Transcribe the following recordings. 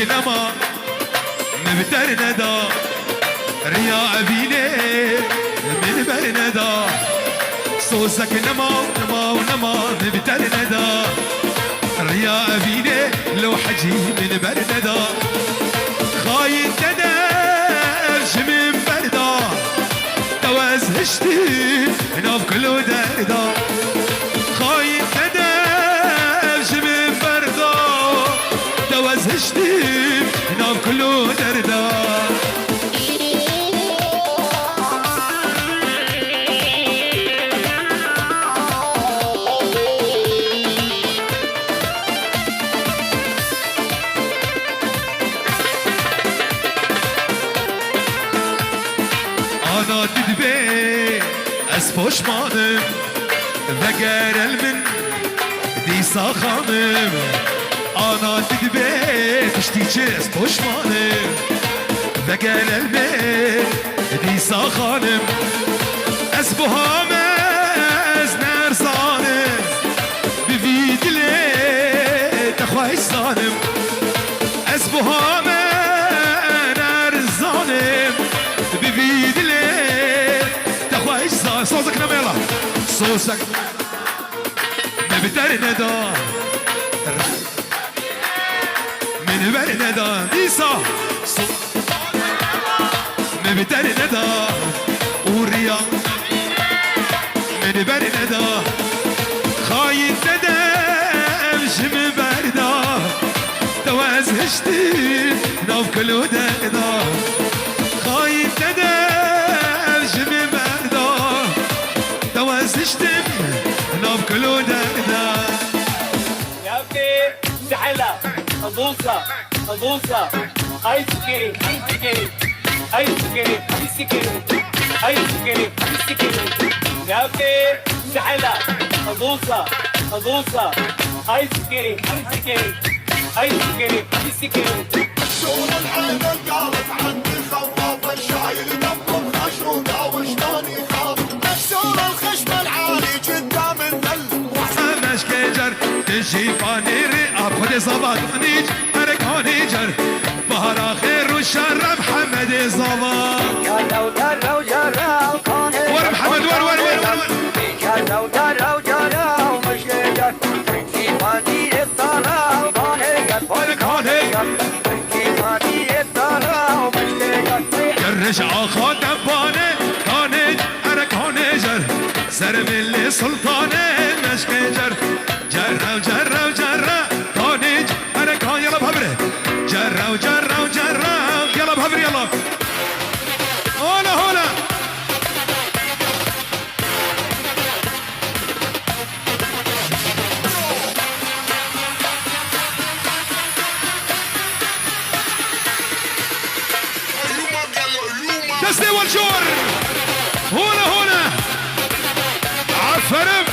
نما مبترندا ريا بيني من برندا صوصك نما نما ونما مبترندا ريا بيني لو حجي من برندا خاين تدرج من بردا توز هشتي ناف كل دردا خاين تدرج من بردا توز هشتي ناف كل دردا أنا تدبي أسفوش مانم ذكر المن دي ساخانم أنا تدبي تشتيجي أسفوش مانم ذكر المن دي ساخانم أسبوها مز نرزانم بفيد لي تخواي صانم أسبوها نرزانم بفيد لي تخواي صانم صوتك نما يلا صوصك مبترندا من برندا ديسا مبترندا وريا من برندا خاين تدمش من بردا تواز هشتي ناف كل دردا خاين تدمش من بردا توز هشتي ناف كل دردا يا بي سحلة أبوسة أبوسة أي سكري أي سكري أي سكري أي سكري أي سكري أي سكري يا بي سحلة أبوسة أبوسة أي سكري أي سكري أي سكري أي سكري شغل العين قالت عني خواف الشايل دمكم خشوا داوشتاني خاف مكسور الخشم العالي قدام الذل وحسامش كجر تجي فانيري أبخد صباط نيج أركاني جر بهار خير والشر محمد صباط جروا جروا جروا كان ور محمد ور جروا جروا جروا مش جر في وادي الطلال كان في وادي الطلال مش جرش آخا دبانه كانج أركاني جر سر ملي سلطانه مشك جر جروا جروا جروا كانج أركان يلا بهبره جروا جروا جروا يلا بهبر يلا هولا هولا تسلي والجور هنا عفرم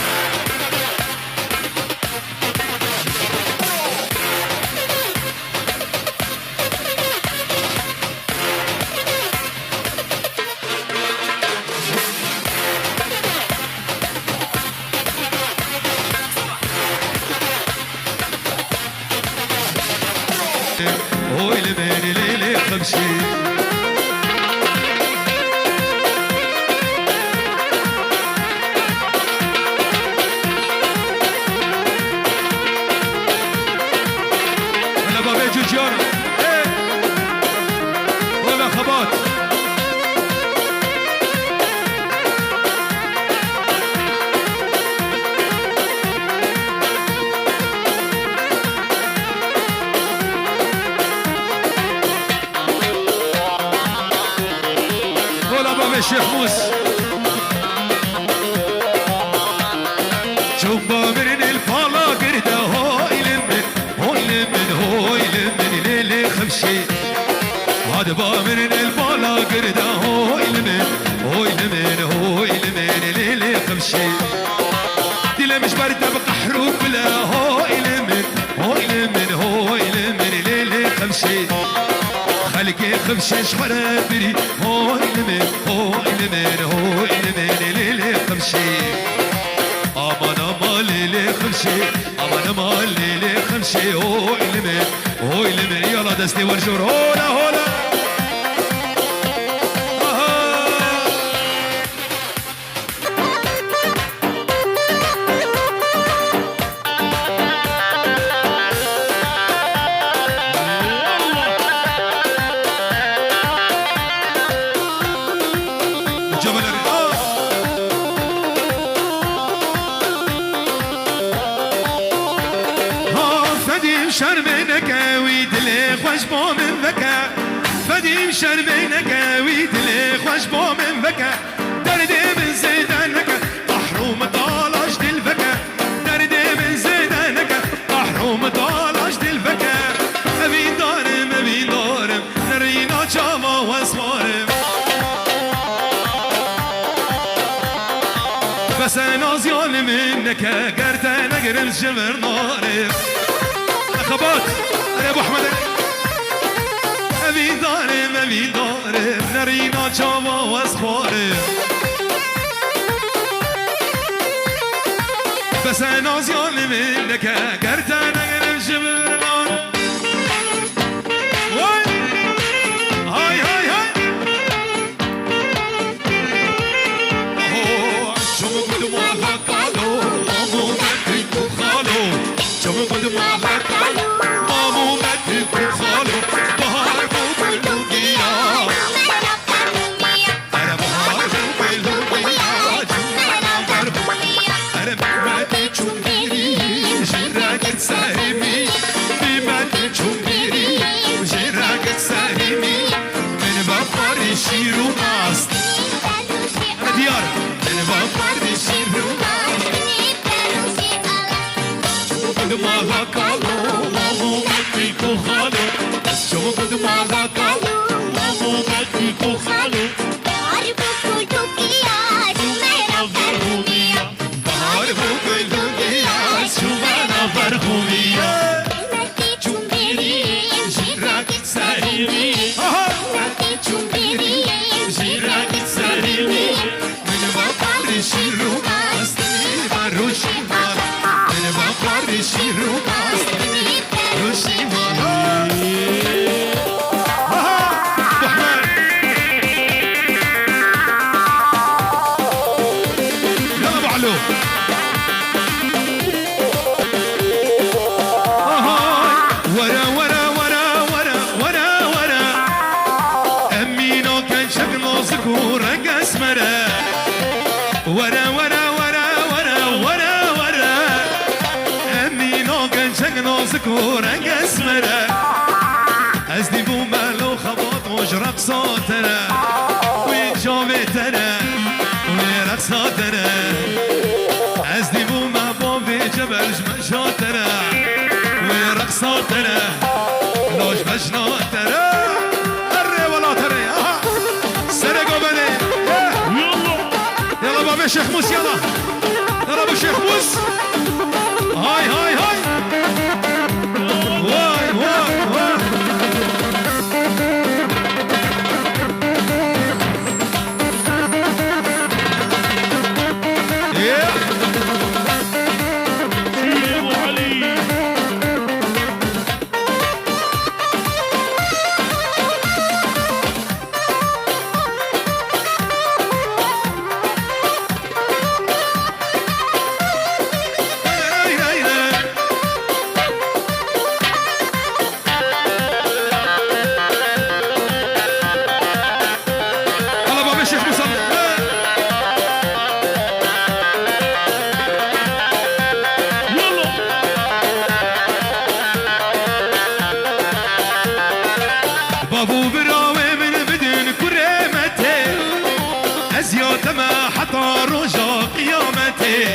هو اللي بيني ليلي خمشي جوجيانا ايه ولا خبات ولا بابا الشيخ موس جنبا من الفالا قرده هاي لمن ليلي خمشي هذا بامن البالا قرده هو يلمن ليلي خمشي دي مش برده بقحروب بلا هو يلمن ليلي خمشي خلقي خمشي شحرة بري هو يلمن ليلي خمشي امان امان ليلي خمشي خمشي امان ما الليل خمشي هوي لمن يلا دستي ورجور هولا هولا شربينك ويدلي خوش بو من بكا فديم شربينك ويدلي خوش بو من بكا دردي من زيدانك محروم طالش دل بكا دردي من زيدانك محروم طالش دل بكا ابي دارم نرينا جاما واسوارم بس انا زيان منك قرت نقر الجبر نارم خبات انا ابو احمد ابي دارم نرينا جاما واسخوارم بس انا زيان منك قرت نقر الجبر نارم هاي هاي هاي شو قد ما هكالو مامو متكو خالو شو قد ما هكالو مامو متكو خالو بهار فوق اللوقيا انا بهار فوق اللوقيا جوانا بربويا انا بماتي تشوميري جراكت سارمي بماتي تشوميري وجراكت سارمي من بقاري شيرو ناس انا ديار من بقاري شيرو ناس ما هكالو مامو متكو خالو شو قد ما هكالو مامو متكو خالو بهار فوق اللوقيا جوانا بربويا بهار فوق اللوقيا جوانا بربويا بماتي تشوميري جراكت سارمي بماتي تشوميري جراكت سارمي من بقاري شيرو ناس بروشي من بقاري شيرو ناس بروشي يلا بعلو ورا ورا ورا ورا ورا ورا امينو كان شكله ذكورك اسمره ورا ورا ورا ورا ورا ورا امينو كان شكله ذكورك اسمره ازدي بو مالو خبط وجرق صوتنا وين جابتنا وين رقصاتنا ازدي بو ما بو في جبل جمشاتنا وين رقصاتنا لوش بشناتنا الري ولا تري سرقوا بني يلا بابا الشيخ موس يلا ابو الشيخ موس هاي هاي هاي واي واي واي بابو براوي من بدن كريمتي ازيوت ما حتى رجا قيامتي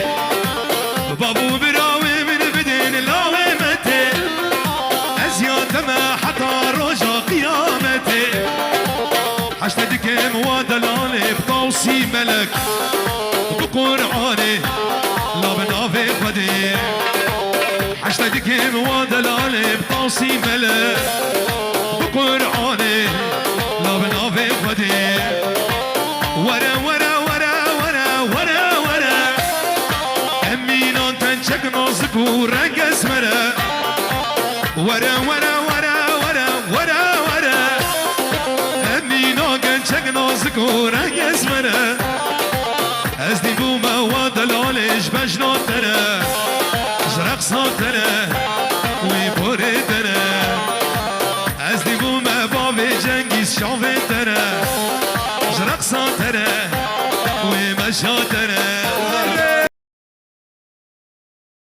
بابو براوي من بدن لاومتي ازيوت ما حتى رجا قيامتي حشتك موادلاني بطوسي ملك بقرعاني لا بنافي قديم حشتك موادلاني بطوسي ملك قرآني لا بنافي خدي ورا ورا ورا ورا ورا ورا أمينا تنشك نازك زكورة يزمرة أزدي بوما ودلالش بجناتنا جرق صوتنا ويبوردنا أزدي بوما بابي جنگيز شافتنا جرق صوتنا